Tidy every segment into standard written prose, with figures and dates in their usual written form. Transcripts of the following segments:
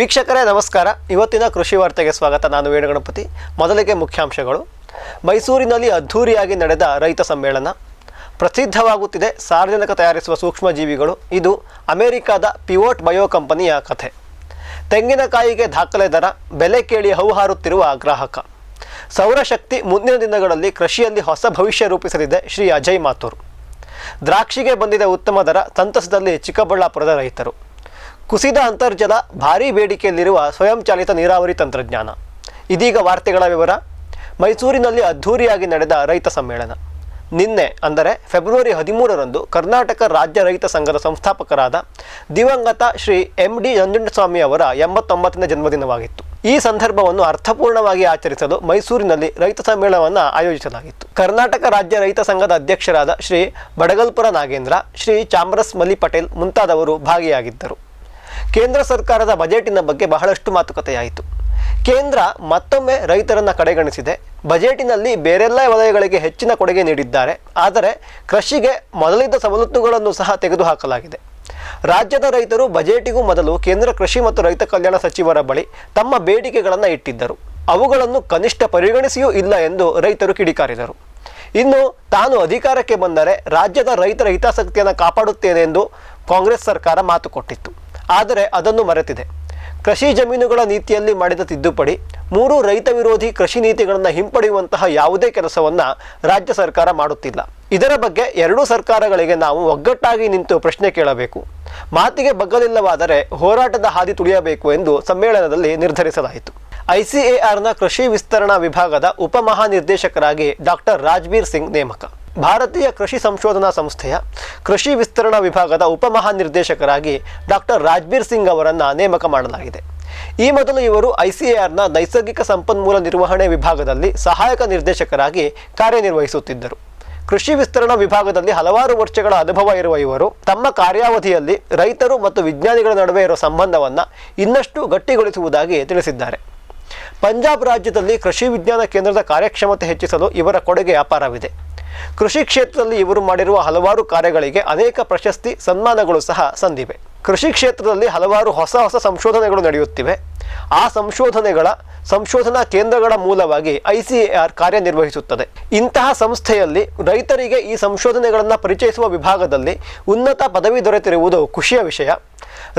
ವೀಕ್ಷಕರೇ ನಮಸ್ಕಾರ. ಇವತ್ತಿನ ಕೃಷಿ ವಾರ್ತೆಗೆ ಸ್ವಾಗತ. ನಾನು ವೇಣುಗಣಪತಿ. ಮೊದಲಿಗೆ ಮುಖ್ಯಾಂಶಗಳು. ಮೈಸೂರಿನಲ್ಲಿ ಅದ್ಧೂರಿಯಾಗಿ ನಡೆದ ರೈತ ಸಮ್ಮೇಳನ. ಪ್ರಸಿದ್ಧವಾಗುತ್ತಿದೆ ಸಾರ್ವಜನಿಕ ತಯಾರಿಸುವ ಸೂಕ್ಷ್ಮಜೀವಿಗಳು. ಇದು ಅಮೆರಿಕದ ಪಿವೋಟ್ ಬಯೋ ಕಂಪನಿಯ ಕಥೆ. ತೆಂಗಿನಕಾಯಿಗೆ ದಾಖಲೆ ದರ, ಬೆಲೆ ಕೇಳಿ ಹೌಹಾರುತ್ತಿರುವ ಗ್ರಾಹಕ. ಸೌರಶಕ್ತಿ ಮುಂದಿನ ದಿನಗಳಲ್ಲಿ ಕೃಷಿಯಲ್ಲಿ ಹೊಸ ಭವಿಷ್ಯ ರೂಪಿಸಲಿದೆ ಶ್ರೀ ಅಜಯ್ ಮಾಥೂರ್. ದ್ರಾಕ್ಷಿಗೆ ಬಂದಿದೆ ಉತ್ತಮ ದರ, ಸಂತಸದಲ್ಲಿ ಚಿಕ್ಕಬಳ್ಳಾಪುರದ ರೈತರು. ಕುಸಿದ ಅಂತರ್ಜಲ, ಭಾರೀ ಬೇಡಿಕೆಯಲ್ಲಿರುವ ಸ್ವಯಂಚಾಲಿತ ನೀರಾವರಿ ತಂತ್ರಜ್ಞಾನ. ಇದೀಗ ವಾರ್ತೆಗಳ ವಿವರ. ಮೈಸೂರಿನಲ್ಲಿ ಅದ್ಧೂರಿಯಾಗಿ ನಡೆದ ರೈತ ಸಮ್ಮೇಳನ. ನಿನ್ನೆ ಅಂದರೆ ಫೆಬ್ರವರಿ 13ರಂದು ಕರ್ನಾಟಕ ರಾಜ್ಯ ರೈತ ಸಂಘದ ಸಂಸ್ಥಾಪಕರಾದ ದಿವಂಗತ ಶ್ರೀ MD ನಂಜುಂಡಸ್ವಾಮಿ ಅವರ 89ನೇ ಜನ್ಮದಿನವಾಗಿತ್ತು. ಈ ಸಂದರ್ಭವನ್ನು ಅರ್ಥಪೂರ್ಣವಾಗಿ ಆಚರಿಸಲು ಮೈಸೂರಿನಲ್ಲಿ ರೈತ ಸಮ್ಮೇಳನವನ್ನು ಆಯೋಜಿಸಲಾಗಿತ್ತು. ಕರ್ನಾಟಕ ರಾಜ್ಯ ರೈತ ಸಂಘದ ಅಧ್ಯಕ್ಷರಾದ ಶ್ರೀ ಬಡಗಲ್ಪುರ ನಾಗೇಂದ್ರ, ಶ್ರೀ ಚಾಮರಸ್ ಮಲಿ ಪಟೇಲ್ ಮುಂತಾದವರು ಭಾಗಿಯಾಗಿದ್ದರು. ಕೇಂದ್ರ ಸರ್ಕಾರದ ಬಜೆಟಿನ ಬಗ್ಗೆ ಬಹಳಷ್ಟು ಮಾತುಕತೆಯಾಯಿತು. ಕೇಂದ್ರ ಮತ್ತೊಮ್ಮೆ ರೈತರನ್ನು ಕಡೆಗಣಿಸಿದೆ. ಬಜೆಟಿನಲ್ಲಿ ಬೇರೆಲ್ಲ ವಲಯಗಳಿಗೆ ಹೆಚ್ಚಿನ ಕೊಡುಗೆ ನೀಡಿದ್ದಾರೆ. ಆದರೆ ಕೃಷಿಗೆ ಮೊದಲಿದ್ದ ಸವಲತ್ತುಗಳನ್ನು ಸಹ ತೆಗೆದುಹಾಕಲಾಗಿದೆ. ರಾಜ್ಯದ ರೈತರು ಬಜೆಟಿಗೂ ಮೊದಲು ಕೇಂದ್ರ ಕೃಷಿ ಮತ್ತು ರೈತ ಕಲ್ಯಾಣ ಸಚಿವರ ಬಳಿ ತಮ್ಮ ಬೇಡಿಕೆಗಳನ್ನು ಇಟ್ಟಿದ್ದರು. ಅವುಗಳನ್ನು ಕನಿಷ್ಠ ಪರಿಗಣಿಸಿಯೂ ಇಲ್ಲ ಎಂದು ರೈತರು ಕಿಡಿಕಾರಿದರು. ಇನ್ನು ತಾನು ಅಧಿಕಾರಕ್ಕೆ ಬಂದರೆ ರಾಜ್ಯದ ರೈತರ ಹಿತಾಸಕ್ತಿಯನ್ನು ಕಾಪಾಡುತ್ತೇನೆ ಎಂದು ಕಾಂಗ್ರೆಸ್ ಸರ್ಕಾರ ಮಾತು ಕೊಟ್ಟಿತ್ತು. ಆದರೆ ಅದನ್ನು ಮರೆತಿದೆ. ಕೃಷಿ ಜಮೀನುಗಳ ನೀತಿಯಲ್ಲಿ ಮಾಡಿದ ತಿದ್ದುಪಡಿ, 3 ರೈತ ವಿರೋಧಿ ಕೃಷಿ ನೀತಿಗಳನ್ನು ಹಿಂಪಡೆಯುವಂತಹ ಯಾವುದೇ ಕೆಲಸವನ್ನು ರಾಜ್ಯ ಸರ್ಕಾರ ಮಾಡುತ್ತಿಲ್ಲ. ಇದರ ಬಗ್ಗೆ ಎರಡೂ ಸರ್ಕಾರಗಳಿಗೆ ನಾವು ಒಗ್ಗಟ್ಟಾಗಿ ನಿಂತು ಪ್ರಶ್ನೆ ಕೇಳಬೇಕು. ಮಾತಿಗೆ ಬಗ್ಗಲಿಲ್ಲವಾದರೆ ಹೋರಾಟದ ಹಾದಿ ತುಳಿಯಬೇಕು ಎಂದು ಸಮ್ಮೇಳನದಲ್ಲಿ ನಿರ್ಧರಿಸಲಾಯಿತು. ICARನ ಕೃಷಿ ವಿಸ್ತರಣಾ ವಿಭಾಗದ ಉಪಮಹಾನಿರ್ದೇಶಕರಾಗಿ ಡಾಕ್ಟರ್ ರಾಜ್ಬೀರ್ ಸಿಂಗ್ ನೇಮಕ. ಭಾರತೀಯ ಕೃಷಿ ಸಂಶೋಧನಾ ಸಂಸ್ಥೆಯ ಕೃಷಿ ವಿಸ್ತರಣಾ ವಿಭಾಗದ ಉಪಮಹಾನಿರ್ದೇಶಕರಾಗಿ ಡಾಕ್ಟರ್ ರಾಜ್ಬೀರ್ ಸಿಂಗ್ ಅವರನ್ನು ನೇಮಕ ಮಾಡಲಾಗಿದೆ. ಈ ಮೊದಲು ಇವರು ICARನ ನೈಸರ್ಗಿಕ ಸಂಪನ್ಮೂಲ ನಿರ್ವಹಣೆ ವಿಭಾಗದಲ್ಲಿ ಸಹಾಯಕ ನಿರ್ದೇಶಕರಾಗಿ ಕಾರ್ಯನಿರ್ವಹಿಸುತ್ತಿದ್ದರು. ಕೃಷಿ ವಿಸ್ತರಣಾ ವಿಭಾಗದಲ್ಲಿ ಹಲವಾರು ವರ್ಷಗಳ ಅನುಭವ ಇರುವ ಇವರು ತಮ್ಮ ಕಾರ್ಯಾವಧಿಯಲ್ಲಿ ರೈತರು ಮತ್ತು ವಿಜ್ಞಾನಿಗಳ ನಡುವೆ ಇರುವ ಸಂಬಂಧವನ್ನು ಇನ್ನಷ್ಟು ಗಟ್ಟಿಗೊಳಿಸುವುದಾಗಿ ತಿಳಿಸಿದ್ದಾರೆ. ಪಂಜಾಬ್ ರಾಜ್ಯದಲ್ಲಿ ಕೃಷಿ ವಿಜ್ಞಾನ ಕೇಂದ್ರದ ಕಾರ್ಯಕ್ಷಮತೆ ಹೆಚ್ಚಿಸಲು ಇವರ ಕೊಡುಗೆ ಅಪಾರವಿದೆ. ಕೃಷಿ ಕ್ಷೇತ್ರದಲ್ಲಿ ಇವರು ಮಾಡಿರುವ ಹಲವಾರು ಕಾರ್ಯಗಳಿಗೆ ಅನೇಕ ಪ್ರಶಸ್ತಿ, ಸನ್ಮಾನಗಳು ಸಹ ಸಂದಿವೆ. ಕೃಷಿ ಕ್ಷೇತ್ರದಲ್ಲಿ ಹಲವಾರು ಹೊಸ ಸಂಶೋಧನೆಗಳು ನಡೆಯುತ್ತಿವೆ. ಆ ಸಂಶೋಧನಾ ಕೇಂದ್ರಗಳ ಮೂಲವಾಗಿ ICAR ಕಾರ್ಯನಿರ್ವಹಿಸುತ್ತದೆ. ಇಂತಹ ಸಂಸ್ಥೆಯಲ್ಲಿ ರೈತರಿಗೆ ಈ ಸಂಶೋಧನೆಗಳನ್ನು ಪರಿಚಯಿಸುವ ವಿಭಾಗದಲ್ಲಿ ಉನ್ನತ ಪದವಿ ದೊರೆತಿರುವುದು ಖುಷಿಯ ವಿಷಯ.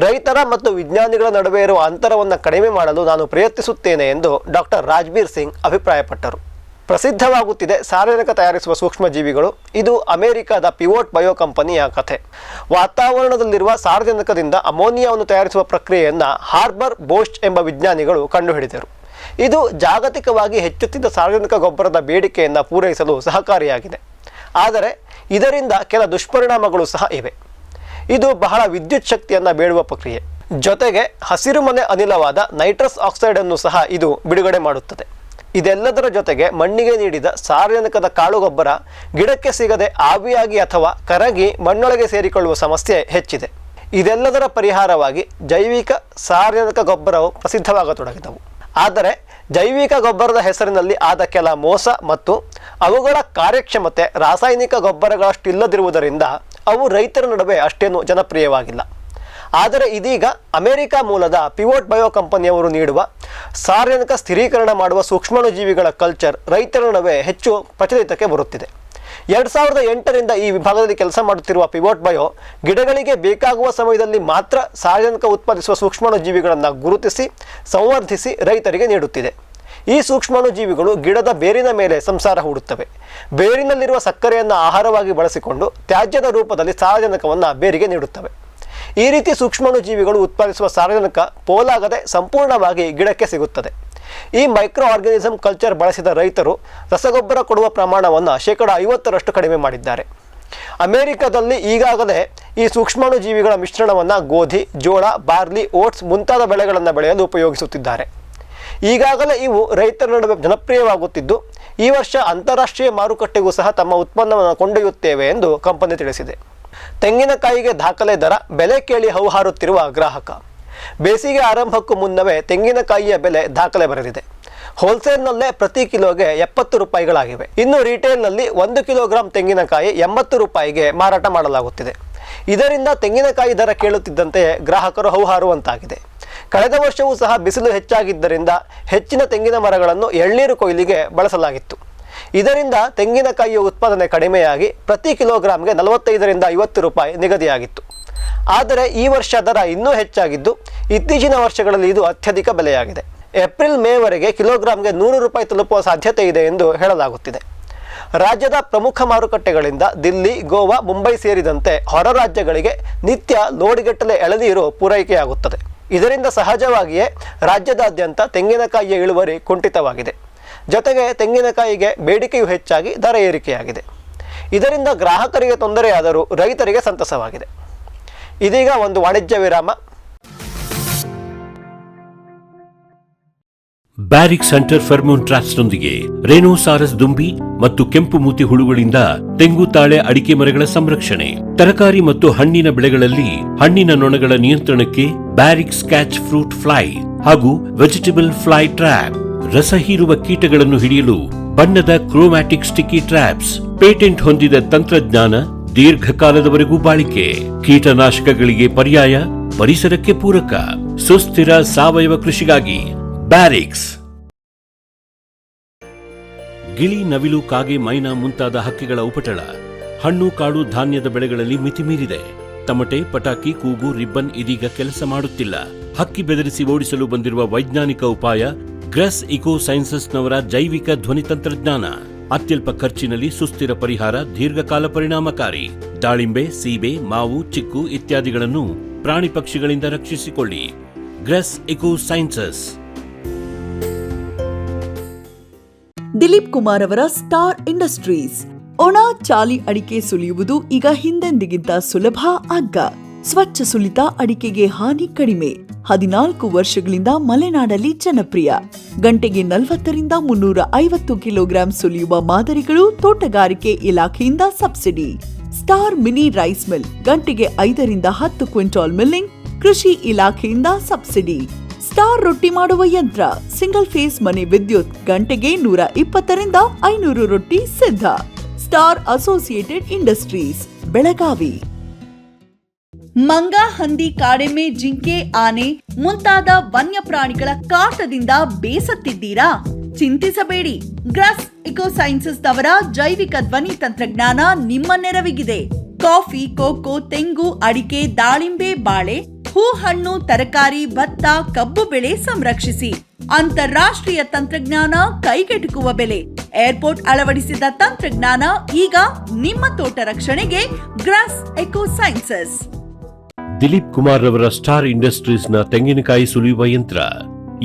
ರೈತರ ಮತ್ತು ವಿಜ್ಞಾನಿಗಳ ನಡುವೆ ಇರುವ ಅಂತರವನ್ನು ಕಡಿಮೆ ಮಾಡಲು ನಾನು ಪ್ರಯತ್ನಿಸುತ್ತೇನೆ ಎಂದು ಡಾಕ್ಟರ್ ರಾಜ್ಬೀರ್ ಸಿಂಗ್ ಅಭಿಪ್ರಾಯಪಟ್ಟರು. ಪ್ರಸಿದ್ಧವಾಗುತ್ತಿದೆ ಸಾರ್ವಜನಿಕ ತಯಾರಿಸುವ ಸೂಕ್ಷ್ಮಜೀವಿಗಳು. ಇದು ಅಮೆರಿಕದ ಪಿವೋಟ್ ಬಯೋ ಕಂಪನಿಯ ಕಥೆ. ವಾತಾವರಣದಲ್ಲಿರುವ ಸಾರ್ವಜನಿಕದಿಂದ ಅಮೋನಿಯಾವನ್ನು ತಯಾರಿಸುವ ಪ್ರಕ್ರಿಯೆಯನ್ನು ಹಾರ್ಬರ್ ಬೋಸ್ಟ್ ಎಂಬ ವಿಜ್ಞಾನಿಗಳು ಕಂಡುಹಿಡಿದರು. ಇದು ಜಾಗತಿಕವಾಗಿ ಹೆಚ್ಚುತ್ತಿದ್ದ ಸಾರ್ವಜನಿಕ ಗೊಬ್ಬರದ ಬೇಡಿಕೆಯನ್ನು ಪೂರೈಸಲು ಸಹಕಾರಿಯಾಗಿದೆ. ಆದರೆ ಇದರಿಂದ ಕೆಲ ದುಷ್ಪರಿಣಾಮಗಳು ಸಹ ಇವೆ. ಇದು ಬಹಳ ವಿದ್ಯುತ್ ಶಕ್ತಿಯನ್ನು ಬೇಡುವ ಪ್ರಕ್ರಿಯೆ. ಜೊತೆಗೆ ಹಸಿರುಮನೆ ಅನಿಲವಾದ ನೈಟ್ರಸ್ ಆಕ್ಸೈಡ್ ಅನ್ನು ಸಹ ಇದು ಬಿಡುಗಡೆ ಮಾಡುತ್ತದೆ. ಇದೆಲ್ಲದರ ಜೊತೆಗೆ ಮಣ್ಣಿಗೆ ನೀಡಿದ ಸಾರ್ವಜನಿಕದ ಕಾಳು ಗೊಬ್ಬರ ಗಿಡಕ್ಕೆ ಸಿಗದೆ ಆವಿಯಾಗಿ ಅಥವಾ ಕರಗಿ ಮಣ್ಣೊಳಗೆ ಸೇರಿಕೊಳ್ಳುವ ಸಮಸ್ಯೆ ಹೆಚ್ಚಿದೆ. ಇದೆಲ್ಲದರ ಪರಿಹಾರವಾಗಿ ಜೈವಿಕ ಸಾರ್ವಜನಿಕ ಗೊಬ್ಬರವು ಪ್ರಸಿದ್ಧವಾಗತೊಡಗಿದವು. ಆದರೆ ಜೈವಿಕ ಗೊಬ್ಬರದ ಹೆಸರಿನಲ್ಲಿ ಆದ ಕೆಲ ಮೋಸ ಮತ್ತು ಅವುಗಳ ಕಾರ್ಯಕ್ಷಮತೆ ರಾಸಾಯನಿಕ ಗೊಬ್ಬರಗಳಷ್ಟಿಲ್ಲದಿರುವುದರಿಂದ ಅವು ರೈತರ ನಡುವೆ ಅಷ್ಟೇನು ಜನಪ್ರಿಯವಾಗಿಲ್ಲ. ಆದರೆ ಇದೀಗ ಅಮೆರಿಕ ಮೂಲದ ಪಿವೋಟ್ ಬಯೋ ಕಂಪನಿಯವರು ನೀಡುವ ಸಾರ್ವಜನಿಕ ಸ್ಥಿರೀಕರಣ ಮಾಡುವ ಸೂಕ್ಷ್ಮಾಣುಜೀವಿಗಳ ಕಲ್ಚರ್ ರೈತರ ನಡುವೆ ಹೆಚ್ಚು ಪ್ರಚಲಿತಕ್ಕೆ ಬರುತ್ತಿದೆ. 2008ರಿಂದ ಈ ವಿಭಾಗದಲ್ಲಿ ಕೆಲಸ ಮಾಡುತ್ತಿರುವ ಪಿವೋಟ್ ಬಯೋ ಗಿಡಗಳಿಗೆ ಬೇಕಾಗುವ ಸಮಯದಲ್ಲಿ ಮಾತ್ರ ಸಾರ್ವಜನಿಕ ಉತ್ಪಾದಿಸುವ ಸೂಕ್ಷ್ಮಾಣುಜೀವಿಗಳನ್ನು ಗುರುತಿಸಿ ಸಂವರ್ಧಿಸಿ ರೈತರಿಗೆ ನೀಡುತ್ತಿದೆ. ಈ ಸೂಕ್ಷ್ಮಾಣುಜೀವಿಗಳು ಗಿಡದ ಬೇರಿನ ಮೇಲೆ ಸಂಸಾರ ಹೂಡುತ್ತವೆ. ಬೇರಿನಲ್ಲಿರುವ ಸಕ್ಕರೆಯನ್ನು ಆಹಾರವಾಗಿ ಬಳಸಿಕೊಂಡು ತ್ಯಾಜ್ಯದ ರೂಪದಲ್ಲಿ ಸಾರಜನಕವನ್ನು ಬೇರಿಗೆ ನೀಡುತ್ತವೆ. ಈ ರೀತಿ ಸೂಕ್ಷ್ಮಾಣುಜೀವಿಗಳು ಉತ್ಪಾದಿಸುವ ಸಾರಜನಕ ಪೋಲಾಗದೆ ಸಂಪೂರ್ಣವಾಗಿ ಗಿಡಕ್ಕೆ ಸಿಗುತ್ತದೆ. ಈ ಮೈಕ್ರೋ ಆರ್ಗಾನಿಸಮ್ ಕಲ್ಚರ್ ಬಳಸಿದ ರೈತರು ರಸಗೊಬ್ಬರ ಕೊಡುವ ಪ್ರಮಾಣವನ್ನು 50% ಕಡಿಮೆ ಮಾಡಿದ್ದಾರೆ. ಅಮೆರಿಕದಲ್ಲಿ ಈಗಾಗಲೇ ಈ ಸೂಕ್ಷ್ಮಾಣುಜೀವಿಗಳ ಮಿಶ್ರಣವನ್ನು ಗೋಧಿ, ಜೋಳ, ಬಾರ್ಲಿ, ಓಟ್ಸ್ ಮುಂತಾದ ಬೆಳೆಗಳನ್ನು ಬೆಳೆಯಲು ಉಪಯೋಗಿಸುತ್ತಿದ್ದಾರೆ. ಈಗಾಗಲೇ ಇವು ರೈತರ ನಡುವೆ ಜನಪ್ರಿಯವಾಗುತ್ತಿದ್ದು, ಈ ವರ್ಷ ಅಂತಾರಾಷ್ಟ್ರೀಯ ಮಾರುಕಟ್ಟೆಗೂ ಸಹ ತಮ್ಮ ಉತ್ಪನ್ನವನ್ನು ಕೊಂಡೊಯ್ಯುತ್ತೇವೆ ಎಂದು ಕಂಪನಿ ತಿಳಿಸಿದೆ. ತೆಂಗಿನಕಾಯಿಗೆ ದಾಖಲೆ ದರ, ಬೆಲೆ ಕೇಳಿ ಹೌಹಾರುತ್ತಿರುವ ಗ್ರಾಹಕ. ಬೇಸಿಗೆ ಆರಂಭಕ್ಕೂ ಮುನ್ನವೇ ತೆಂಗಿನಕಾಯಿಯ ಬೆಲೆ ದಾಖಲೆ ಬರೆದಿದೆ. ಹೋಲ್ಸೇಲ್ನಲ್ಲೇ ಪ್ರತಿ ಕಿಲೋಗೆ 70 ರೂಪಾಯಿಗಳಾಗಿವೆ. ಇನ್ನು ರಿಟೇಲ್ನಲ್ಲಿ 1 ಕಿಲೋಗ್ರಾಂ ತೆಂಗಿನಕಾಯಿ 80 ರೂಪಾಯಿಗೆ ಮಾರಾಟ ಮಾಡಲಾಗುತ್ತಿದೆ. ಇದರಿಂದ ತೆಂಗಿನಕಾಯಿ ದರ ಕೇಳುತ್ತಿದ್ದಂತೆಯೇ ಗ್ರಾಹಕರು ಹೌಹಾರುವಂತಾಗಿದೆ. ಕಳೆದ ವರ್ಷವೂ ಸಹ ಬಿಸಿಲು ಹೆಚ್ಚಾಗಿದ್ದರಿಂದ ಹೆಚ್ಚಿನ ತೆಂಗಿನ ಮರಗಳನ್ನು ಎಳ್ನೀರು ಕೊಯ್ಲಿಗೆ ಬಳಸಲಾಗಿತ್ತು. ಇದರಿಂದ ತೆಂಗಿನಕಾಯಿಯ ಉತ್ಪಾದನೆ ಕಡಿಮೆಯಾಗಿ ಪ್ರತಿ ಕಿಲೋಗ್ರಾಂಗೆ 45ರಿಂದ 50 ರೂಪಾಯಿ ನಿಗದಿಯಾಗಿತ್ತು. ಆದರೆ ಈ ವರ್ಷ ದರ ಇನ್ನೂ ಹೆಚ್ಚಾಗಿದ್ದು ಇತ್ತೀಚಿನ ವರ್ಷಗಳಲ್ಲಿ ಇದು ಅತ್ಯಧಿಕ ಬೆಲೆಯಾಗಿದೆ. ಏಪ್ರಿಲ್ ಮೇವರೆಗೆ ಕಿಲೋಗ್ರಾಂಗೆ 100 ರೂಪಾಯಿ ತಲುಪುವ ಸಾಧ್ಯತೆ ಇದೆ ಎಂದು ಹೇಳಲಾಗುತ್ತಿದೆ. ರಾಜ್ಯದ ಪ್ರಮುಖ ಮಾರುಕಟ್ಟೆಗಳಿಂದ ದಿಲ್ಲಿ, ಗೋವಾ, ಮುಂಬೈ ಸೇರಿದಂತೆ ಹೊರ ರಾಜ್ಯಗಳಿಗೆ ನಿತ್ಯ ಲೋಡ್ಗಟ್ಟಲೆ ಎಳನೀರು ಪೂರೈಕೆಯಾಗುತ್ತದೆ. ಇದರಿಂದ ಸಹಜವಾಗಿಯೇ ರಾಜ್ಯದಾದ್ಯಂತ ತೆಂಗಿನಕಾಯಿಯ ಇಳುವರಿ ಕುಂಠಿತವಾಗಿದೆ. ಜೊತೆಗೆ ತೆಂಗಿನಕಾಯಿಗೆ ಬೇಡಿಕೆಯೂ ಹೆಚ್ಚಾಗಿ ದರ ಏರಿಕೆಯಾಗಿದೆ. ಇದರಿಂದ ಗ್ರಾಹಕರಿಗೆ ತೊಂದರೆಯಾದರೂ ರೈತರಿಗೆ ಸಂತಸವಾಗಿದೆ. ಇದೀಗ ಒಂದು ವಾಣಿಜ್ಯ ವಿರಾಮ. ಬ್ಯಾರಿಕ್ ಸೆಂಟರ್ ಫೆರ್ಮೋನ್ ಟ್ರಾಪ್ಸ್ನೊಂದಿಗೆ ರೇನೋಸಾರಸ್ ದುಂಬಿ ಮತ್ತು ಕೆಂಪು ಮೂತಿ ಹುಳುಗಳಿಂದ ತೆಂಗು, ತಾಳೆ, ಅಡಿಕೆ ಮರಗಳ ಸಂರಕ್ಷಣೆ. ತರಕಾರಿ ಮತ್ತು ಹಣ್ಣಿನ ಬೆಳೆಗಳಲ್ಲಿ ಹಣ್ಣಿನ ನೊಣಗಳ ನಿಯಂತ್ರಣಕ್ಕೆ ಬ್ಯಾರಿಕ್ ಸ್ಕ್ಯಾಚ್ ಫ್ರೂಟ್ ಫ್ಲೈ ಹಾಗೂ ವೆಜಿಟೇಬಲ್ ಫ್ಲೈ ಟ್ರ್ಯಾಪ್. ರಸ ಹೀರುವ ಕೀಟಗಳನ್ನು ಹಿಡಿಯಲು ಬಣ್ಣದ ಕ್ರೋಮ್ಯಾಟಿಕ್ ಸ್ಟಿಕ್ಕಿ ಟ್ರ್ಯಾಪ್ಸ್. ಪೇಟೆಂಟ್ ಹೊಂದಿದ ತಂತ್ರಜ್ಞಾನ, ದೀರ್ಘಕಾಲದವರೆಗೂ ಬಾಳಿಕೆ. ಕೀಟನಾಶಕಗಳಿಗೆ ಪರ್ಯಾಯ, ಪರಿಸರಕ್ಕೆ ಪೂರಕ, ಸುಸ್ಥಿರ ಸಾವಯವ ಕೃಷಿಗಾಗಿ ಬ್ಯಾರಿಕ್ಸ್. ಗಿಳಿ, ನವಿಲು, ಕಾಗೆ, ಮೈನಾ ಮುಂತಾದ ಹಕ್ಕಿಗಳ ಉಪಟಳ ಹಣ್ಣು, ಕಾಳು, ಧಾನ್ಯದ ಬೆಳೆಗಳಲ್ಲಿ ಮಿತಿಮೀರಿದೆ. ತಮಟೆ, ಪಟಾಕಿ, ಕೂಗು, ರಿಬ್ಬನ್ ಇದೀಗ ಕೆಲಸ ಮಾಡುತ್ತಿಲ್ಲ. ಹಕ್ಕಿ ಬೆದರಿಸಿ ಓಡಿಸಲು ಬಂದಿರುವ ವೈಜ್ಞಾನಿಕ ಉಪಾಯ ಗ್ರೆಸ್ ಇಕೋ ಸೈನ್ಸಸ್ನವರ ಜೈವಿಕ ಧ್ವನಿ ತಂತ್ರಜ್ಞಾನ. ಅತ್ಯಲ್ಪ ಖರ್ಚಿನಲ್ಲಿ ಸುಸ್ಥಿರ ಪರಿಹಾರ, ದೀರ್ಘಕಾಲ ಪರಿಣಾಮಕಾರಿ. ದಾಳಿಂಬೆ, ಸೀಬೆ, ಮಾವು, ಚಿಕ್ಕು ಇತ್ಯಾದಿಗಳನ್ನು ಪ್ರಾಣಿ ಪಕ್ಷಿಗಳಿಂದ ರಕ್ಷಿಸಿಕೊಳ್ಳಿ. ಗ್ರೆಸ್ ಇಕೋ ಸೈನ್ಸಸ್. ದಿಲೀಪ್ ಕುಮಾರ್ ಅವರ ಸ್ಟಾರ್ ಇಂಡಸ್ಟ್ರೀಸ್. ಒಣ ಚಾಲಿ ಅಡಿಕೆ ಸುಲಿಯುವುದು ಈಗ ಹಿಂದೆಂದಿಗಿಂತ ಸುಲಭ, ಅಗ್ಗ. ಸ್ವಚ್ಛ ಸುಲಿತ ಅಡಿಕೆಗೆ ಹಾನಿ ಕಡಿಮೆ. 14 ವರ್ಷಗಳಿಂದ ಮಲೆನಾಡಲ್ಲಿ ಜನಪ್ರಿಯ. ಗಂಟೆಗೆ 40ರಿಂದ 350 ಕಿಲೋಗ್ರಾಂ ಸುಲಿಯುವ ಮಾದರಿಗಳು ತೋಟಗಾರಿಕೆ ಇಲಾಖೆಯಿಂದ subsidy. Star mini rice mill ಗಂಟೆಗೆ 5ರಿಂದ 10 ಕ್ವಿಂಟಾಲ್ ಮಿಲ್ಲಿಂಗ್ ಕೃಷಿ ಇಲಾಖೆಯಿಂದ ಸಬ್ಸಿಡಿ. ಸ್ಟಾರ್ ರೊಟ್ಟಿ ಮಾಡುವ ಯಂತ್ರ, ಸಿಂಗಲ್ ಫೇಸ್ ಮನೆ ವಿದ್ಯುತ್ ಗಂಟೆಗೆ 120ರಿಂದ 500 ರೊಟ್ಟಿ ಸಿದ್ಧ. Star associated industries, Belagavi. ಮಂಗ, ಹಂದಿ, ಕಾಡೆಮ್ಮೆ, ಜಿಂಕೆ, ಆನೆ ಮುಂತಾದ ವನ್ಯಪ್ರಾಣಿಗಳ ಕಾಟದಿಂದ ಬೇಸತ್ತಿದ್ದೀರಾ? ಚಿಂತಿಸಬೇಡಿ. ಗ್ರಾಸ್ ಇಕೋ ಸೈನ್ಸಸ್ನವರ ಜೈವಿಕ ಧ್ವನಿ ತಂತ್ರಜ್ಞಾನ ನಿಮ್ಮ ನೆರವಿಗಿದೆ. ಕಾಫಿ, ಕೋಕೋ, ತೆಂಗು, ಅಡಿಕೆ, ದಾಳಿಂಬೆ, ಬಾಳೆ, ಹೂ, ಹಣ್ಣು, ತರಕಾರಿ, ಭತ್ತ, ಕಬ್ಬು ಬೆಳೆ ಸಂರಕ್ಷಿಸಿ. ಅಂತಾರಾಷ್ಟ್ರೀಯ ತಂತ್ರಜ್ಞಾನ, ಕೈಗೆಟುಕುವ ಬೆಲೆ. ಏರ್ಪೋರ್ಟ್ ಅಳವಡಿಸಿದ ತಂತ್ರಜ್ಞಾನ ಈಗ ನಿಮ್ಮ ತೋಟ ರಕ್ಷಣೆಗೆ Grass Eco Sciences. Dilip Kumar ರವರ ಸ್ಟಾರ್ ಇಂಡಸ್ಟ್ರೀಸ್ನ ತೆಂಗಿನಕಾಯಿ ಸುಲಿಯುವ ಯಂತ್ರ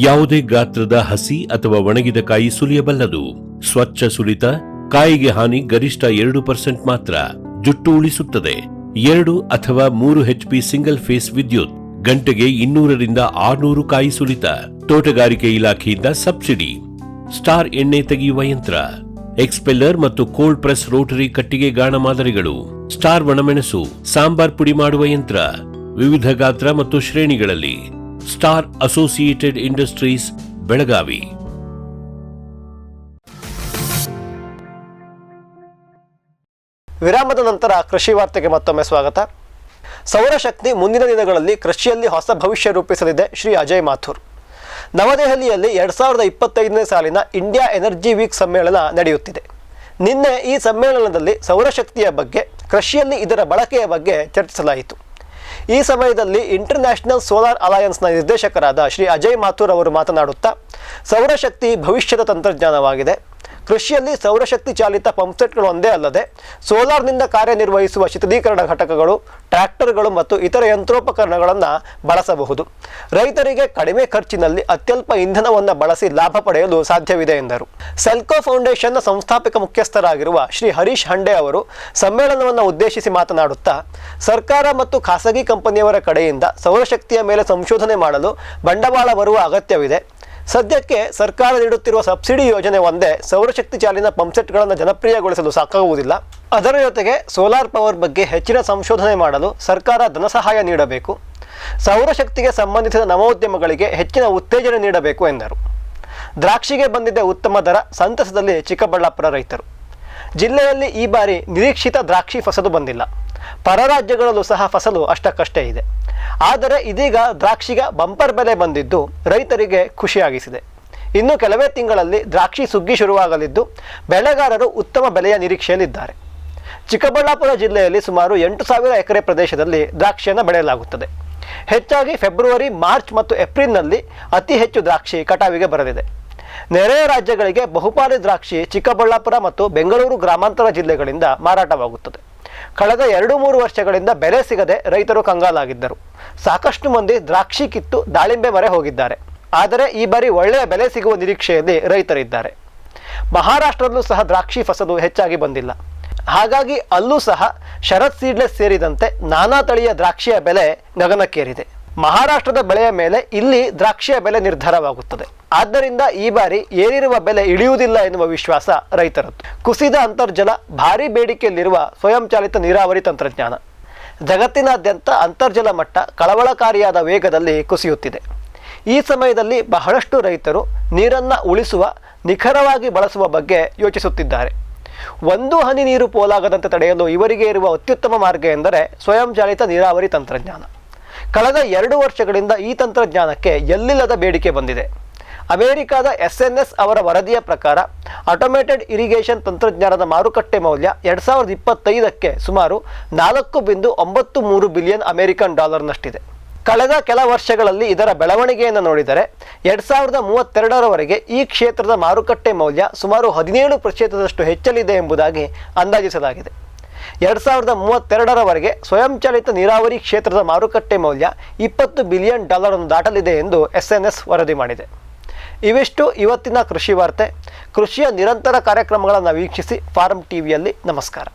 ಯಾವುದೇ ಗಾತ್ರದ ಹಸಿ ಅಥವಾ ಒಣಗಿದ ಕಾಯಿ ಸುಲಿಯಬಲ್ಲದು. ಸ್ವಚ್ಛ ಸುಲಿತ, ಕಾಯಿಗೆ ಹಾನಿ ಗರಿಷ್ಠ 2% ಮಾತ್ರ. ಜುಟ್ಟು ಉಳಿಸುತ್ತದೆ. 2 ಅಥವಾ 3 HP ಸಿಂಗಲ್ ಫೇಸ್ ವಿದ್ಯುತ್. ಗಂಟೆಗೆ 200ರಿಂದ 600 ಕಾಯಿ ಸುಲಿತ. ತೋಟಗಾರಿಕೆ ಇಲಾಖೆಯಿಂದ ಸಬ್ಸಿಡಿ. ಸ್ಟಾರ್ ಎಣ್ಣೆ ತೆಗೆಯುವ ಯಂತ್ರ, ಎಕ್ಸ್ಪೆಲ್ಲರ್ ಮತ್ತು ಕೋಲ್ಡ್ ಪ್ರೆಸ್ ರೋಟರಿ ಕಟ್ಟಿಗೆ ಗಾಣ ಮಾದರಿಗಳು. ಸ್ಟಾರ್ ಒಣಮೆಣಸು, ಸಾಂಬಾರ್ ಪುಡಿ ಮಾಡುವ ಯಂತ್ರ ವಿವಿಧ ಗಾತ್ರ ಮತ್ತು ಶ್ರೇಣಿಗಳಲ್ಲಿ. Star associated industries, Belagavi. ವಿರಾಮದ ನಂತರ ಕೃಷಿ ವಾರ್ತೆಗೆ ಮತ್ತೊಮ್ಮೆ ಸ್ವಾಗತ. ಸೌರಶಕ್ತಿ ಮುಂದಿನ ದಿನಗಳಲ್ಲಿ ಕೃಷಿಯಲ್ಲಿ ಹೊಸ ಭವಿಷ್ಯ ರೂಪಿಸಲಿದೆ ಶ್ರೀ ಅಜಯ್ ಮಾಥುರ್. ನವದೆಹಲಿಯಲ್ಲಿ 2025ನೇ ಸಾಲಿನ ಇಂಡಿಯಾ ಎನರ್ಜಿ ವೀಕ್ ಸಮ್ಮೇಳನ ನಡೆಯುತ್ತಿದೆ. ನಿನ್ನೆ ಈ ಸಮ್ಮೇಳನದಲ್ಲಿ ಸೌರಶಕ್ತಿಯ ಬಗ್ಗೆ, ಕೃಷಿಯಲ್ಲಿ ಇದರ ಬಳಕೆಯ ಬಗ್ಗೆ ಚರ್ಚಿಸಲಾಯಿತು. ಈ ಸಮಯದಲ್ಲಿ ಇಂಟರ್ನ್ಯಾಷನಲ್ ಸೋಲಾರ್ ಅಲಯನ್ಸ್ನ ನಿರ್ದೇಶಕರಾದ ಶ್ರೀ ಅಜಯ್ ಮಾಥುರ್ ಅವರು ಮಾತನಾಡುತ್ತಾ, ಸೌರಶಕ್ತಿ ಭವಿಷ್ಯದ ತಂತ್ರಜ್ಞಾನವಾಗಿದೆ. ಕೃಷಿಯಲ್ಲಿ ಸೌರಶಕ್ತಿ ಚಾಲಿತ ಪಂಪ್ಸೆಟ್ಗಳು ಒಂದೇ ಅಲ್ಲದೆ ಸೋಲಾರ್ನಿಂದ ಕಾರ್ಯನಿರ್ವಹಿಸುವ ಶೀತಲೀಕರಣ ಘಟಕಗಳು, ಟ್ರ್ಯಾಕ್ಟರ್ಗಳು ಮತ್ತು ಇತರ ಯಂತ್ರೋಪಕರಣಗಳನ್ನು ಬಳಸಬಹುದು. ರೈತರಿಗೆ ಕಡಿಮೆ ಖರ್ಚಿನಲ್ಲಿ ಅತ್ಯಲ್ಪ ಇಂಧನವನ್ನು ಬಳಸಿ ಲಾಭ ಪಡೆಯಲು ಸಾಧ್ಯವಿದೆ ಎಂದರು. ಸೆಲ್ಕೋ ಫೌಂಡೇಶನ್ನ ಸಂಸ್ಥಾಪಕ ಮುಖ್ಯಸ್ಥರಾಗಿರುವ ಶ್ರೀ ಹರೀಶ್ ಹಂಡೆ ಅವರು ಸಮ್ಮೇಳನವನ್ನು ಉದ್ದೇಶಿಸಿ ಮಾತನಾಡುತ್ತಾ, ಸರ್ಕಾರ ಮತ್ತು ಖಾಸಗಿ ಕಂಪನಿಯವರ ಕಡೆಯಿಂದ ಸೌರಶಕ್ತಿಯ ಮೇಲೆ ಸಂಶೋಧನೆ ಮಾಡಲು ಬಂಡವಾಳ ಬರುವ ಅಗತ್ಯವಿದೆ. ಸದ್ಯಕ್ಕೆ ಸರ್ಕಾರ ನೀಡುತ್ತಿರುವ ಸಬ್ಸಿಡಿ ಯೋಜನೆ ಒಂದೇ ಸೌರಶಕ್ತಿ ಚಾಲಿತ ಪಂಪ್ಸೆಟ್ಗಳನ್ನು ಜನಪ್ರಿಯಗೊಳಿಸಲು ಸಾಕಾಗುವುದಿಲ್ಲ. ಅದರ ಜೊತೆಗೆ ಸೋಲಾರ್ ಪವರ್ ಬಗ್ಗೆ ಹೆಚ್ಚಿನ ಸಂಶೋಧನೆ ಮಾಡಲು ಸರ್ಕಾರ ಧನಸಹಾಯ ನೀಡಬೇಕು. ಸೌರಶಕ್ತಿಗೆ ಸಂಬಂಧಿಸಿದ ನವೋದ್ಯಮಗಳಿಗೆ ಹೆಚ್ಚಿನ ಉತ್ತೇಜನ ನೀಡಬೇಕು ಎಂದರು. ದ್ರಾಕ್ಷಿಗೆ ಬಂದಿದ್ದ ಉತ್ತಮ ದರ, ಸಂತಸದಲ್ಲಿ ಚಿಕ್ಕಬಳ್ಳಾಪುರ ರೈತರು. ಜಿಲ್ಲೆಯಲ್ಲಿ ಈ ಬಾರಿ ನಿರೀಕ್ಷಿತ ದ್ರಾಕ್ಷಿ ಫಸಲು ಬಂದಿಲ್ಲ. ಪರ ರಾಜ್ಯಗಳಲ್ಲೂ ಸಹ ಫಸಲು ಅಷ್ಟಕ್ಕಷ್ಟೇ ಇದೆ. ಆದರೆ ಇದೀಗ ದ್ರಾಕ್ಷಿಗೆ ಬಂಪರ್ ಬೆಲೆ ಬಂದಿದ್ದು ರೈತರಿಗೆ ಖುಷಿಯಾಗಿಸಿದೆ. ಇನ್ನು ಕೆಲವೇ ತಿಂಗಳಲ್ಲಿ ದ್ರಾಕ್ಷಿ ಸುಗ್ಗಿ ಶುರುವಾಗಲಿದ್ದು ಬೆಳೆಗಾರರು ಉತ್ತಮ ಬೆಲೆಯ ನಿರೀಕ್ಷೆಯಲ್ಲಿದ್ದಾರೆ. ಚಿಕ್ಕಬಳ್ಳಾಪುರ ಜಿಲ್ಲೆಯಲ್ಲಿ ಸುಮಾರು 8,000 ಎಕರೆ ಪ್ರದೇಶದಲ್ಲಿ ದ್ರಾಕ್ಷಿಯನ್ನು ಬೆಳೆಯಲಾಗುತ್ತದೆ. ಹೆಚ್ಚಾಗಿ ಫೆಬ್ರವರಿ, ಮಾರ್ಚ್ ಮತ್ತು ಏಪ್ರಿಲ್ನಲ್ಲಿ ಅತಿ ಹೆಚ್ಚು ದ್ರಾಕ್ಷಿ ಕಟಾವಿಗೆ ಬರಲಿದೆ. ನೆರೆಯ ರಾಜ್ಯಗಳಿಗೆ ಬಹುಪಾಲು ದ್ರಾಕ್ಷಿ ಚಿಕ್ಕಬಳ್ಳಾಪುರ ಮತ್ತು ಬೆಂಗಳೂರು ಗ್ರಾಮಾಂತರ ಜಿಲ್ಲೆಗಳಿಂದ ಮಾರಾಟವಾಗುತ್ತದೆ. ಕಳೆದ 2-3 ವರ್ಷಗಳಿಂದ ಬೆಲೆ ಸಿಗದೆ ರೈತರು ಕಂಗಾಲಾಗಿದ್ದರು. ಸಾಕಷ್ಟು ಮಂದಿ ದ್ರಾಕ್ಷಿ ಕಿತ್ತು ದಾಳಿಂಬೆ ಮರೆ ಹೋಗಿದ್ದಾರೆ. ಆದರೆ ಈ ಬಾರಿ ಒಳ್ಳೆಯ ಬೆಲೆ ಸಿಗುವ ನಿರೀಕ್ಷೆಯಲ್ಲಿ ರೈತರಿದ್ದಾರೆ. ಮಹಾರಾಷ್ಟ್ರದಲ್ಲೂ ಸಹ ದ್ರಾಕ್ಷಿ ಫಸಲು ಹೆಚ್ಚಾಗಿ ಬಂದಿಲ್ಲ. ಹಾಗಾಗಿ ಅಲ್ಲೂ ಸಹ ಶರತ್ ಸೀಡ್ಲೆಸ್ ಸೇರಿದಂತೆ ನಾನಾ ತಳಿಯ ದ್ರಾಕ್ಷಿಯ ಬೆಲೆ ಗಗನಕ್ಕೇರಿದೆ. ಮಹಾರಾಷ್ಟ್ರದ ಬೆಳೆಯ ಮೇಲೆ ಇಲ್ಲಿ ದ್ರಾಕ್ಷಿಯ ಬೆಲೆ ನಿರ್ಧಾರವಾಗುತ್ತದೆ. ಆದ್ದರಿಂದ ಈ ಬಾರಿ ಏರಿರುವ ಬೆಲೆ ಇಳಿಯುವುದಿಲ್ಲ ಎನ್ನುವ ವಿಶ್ವಾಸ ರೈತರದ್ದು. ಕುಸಿದ ಅಂತರ್ಜಲ, ಭಾರೀ ಬೇಡಿಕೆಯಲ್ಲಿರುವ ಸ್ವಯಂಚಾಲಿತ ನೀರಾವರಿ ತಂತ್ರಜ್ಞಾನ, ಜಗತ್ತಿನಾದ್ಯಂತ ಅಂತರ್ಜಲ ಮಟ್ಟ ಕಳವಳಕಾರಿಯಾದ ವೇಗದಲ್ಲಿ ಕುಸಿಯುತ್ತಿದೆ. ಈ ಸಮಯದಲ್ಲಿ ಬಹಳಷ್ಟು ರೈತರು ನೀರನ್ನು ಉಳಿಸುವ, ನಿಖರವಾಗಿ ಬಳಸುವ ಬಗ್ಗೆ ಯೋಚಿಸುತ್ತಿದ್ದಾರೆ. ಒಂದು ಹನಿ ನೀರು ಪೋಲಾಗದಂತೆ ತಡೆಯಲು ಇವರಿಗೆ ಇರುವ ಅತ್ಯುತ್ತಮ ಮಾರ್ಗ ಎಂದರೆ ಸ್ವಯಂಚಾಲಿತ ನೀರಾವರಿ ತಂತ್ರಜ್ಞಾನ. ಕಳೆದ 2 ವರ್ಷಗಳಿಂದ ಈ ತಂತ್ರಜ್ಞಾನಕ್ಕೆ ಎಲ್ಲಿಲ್ಲದ ಬೇಡಿಕೆ ಬಂದಿದೆ. ಅಮೆರಿಕದ SNS ಅವರ ವರದಿಯ ಪ್ರಕಾರ ಆಟೋಮೇಟೆಡ್ ಇರಿಗೇಷನ್ ತಂತ್ರಜ್ಞಾನದ ಮಾರುಕಟ್ಟೆ ಮೌಲ್ಯ 2025ಕ್ಕೆ ಸುಮಾರು $4.93 ಬಿಲಿಯನ್ ಅಮೆರಿಕನ್ ಡಾಲರ್ನಷ್ಟಿದೆ. ಕಳೆದ ಕೆಲ ವರ್ಷಗಳಲ್ಲಿ ಇದರ ಬೆಳವಣಿಗೆಯನ್ನು ನೋಡಿದರೆ 2032ರವರೆಗೆ ಈ ಕ್ಷೇತ್ರದ ಮಾರುಕಟ್ಟೆ ಮೌಲ್ಯ ಸುಮಾರು 17% ಹೆಚ್ಚಲಿದೆ ಎಂಬುದಾಗಿ ಅಂದಾಜಿಸಲಾಗಿದೆ. 2032ರವರೆಗೆ ಸ್ವಯಂಚಾಲಿತ ನೀರಾವರಿ ಕ್ಷೇತ್ರದ ಮಾರುಕಟ್ಟೆ ಮೌಲ್ಯ $20 ಬಿಲಿಯನ್ ಅನ್ನು ದಾಟಲಿದೆ ಎಂದು SNS ವರದಿ ಮಾಡಿದೆ. ಇವಿಷ್ಟು ಇವತ್ತಿನ ಕೃಷಿ ವಾರ್ತೆ. ಕೃಷಿಯ ನಿರಂತರ ಕಾರ್ಯಕ್ರಮಗಳನ್ನು ವೀಕ್ಷಿಸಿ ಫಾರ್ಮ್ ಟಿವಿಯಲ್ಲಿ. ನಮಸ್ಕಾರ.